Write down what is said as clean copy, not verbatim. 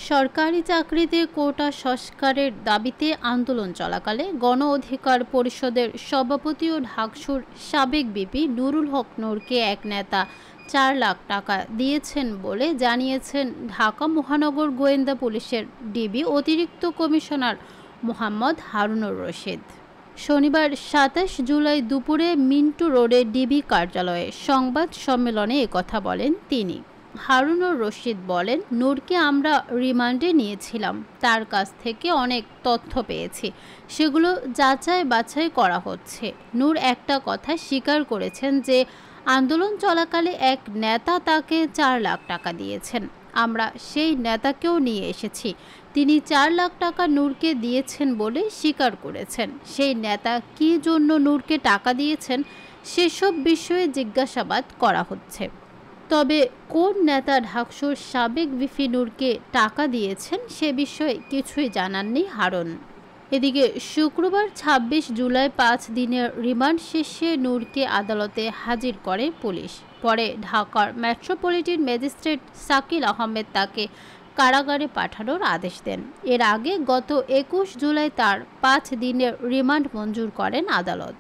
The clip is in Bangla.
সরকারি চাকরিতে কোটা সংস্কারের দাবিতে আন্দোলন চলাকালে গণ অধিকার পরিষদের সভাপতি ও ঢাকসুর সাবেক বিপি নুরুল হক নূরকে এক নেতা 4 লাখ টাকা দিয়েছেন বলে জানিয়েছেন ঢাকা মহানগর গোয়েন্দা পুলিশের ডিবি অতিরিক্ত কমিশনার মোহাম্মদ হারুনুর রশিদ। শনিবার ২৭ জুলাই দুপুরে মিন্টু রোডে ডিবি কার্যালয়ে সংবাদ সম্মেলনে একথা বলেন তিনি। হারুনুর রশিদ বলেন, নূরকে আমরা রিমান্ডে নিয়েছিলাম, তার কাছ থেকে অনেক তথ্য পেয়েছি, সেগুলো যাচাই বাছাই করা হচ্ছে। নূর একটা কথা স্বীকার করেছেন যে আন্দোলন চলাকালে এক নেতা তাকে 4 লাখ টাকা দিয়েছেন। আমরা সেই নেতাকেও নিয়ে এসেছি, তিনি 4 লাখ টাকা নূরকে দিয়েছেন বলে স্বীকার করেছেন। সেই নেতা কী জন্য নূরকে টাকা দিয়েছেন সেসব বিষয়ে জিজ্ঞাসাবাদ করা হচ্ছে। তবে কোন নেতা ঢাকসুর সাবেক ভিপি নূরকে টাকা দিয়েছেন সে বিষয়ে কিছুই জানাননি হারুন। এদিকে শুক্রবার ২৬ জুলাই 5 দিনের রিমান্ড শেষে নূরকে আদালতে হাজির করে পুলিশ। পরে ঢাকার মেট্রোপলিটন ম্যাজিস্ট্রেট শাকিল আহমেদ তাকে কারাগারে পাঠানোর আদেশ দেন। এর আগে গত 21 জুলাই তার 5 দিনের রিমান্ড মঞ্জুর করেন আদালত।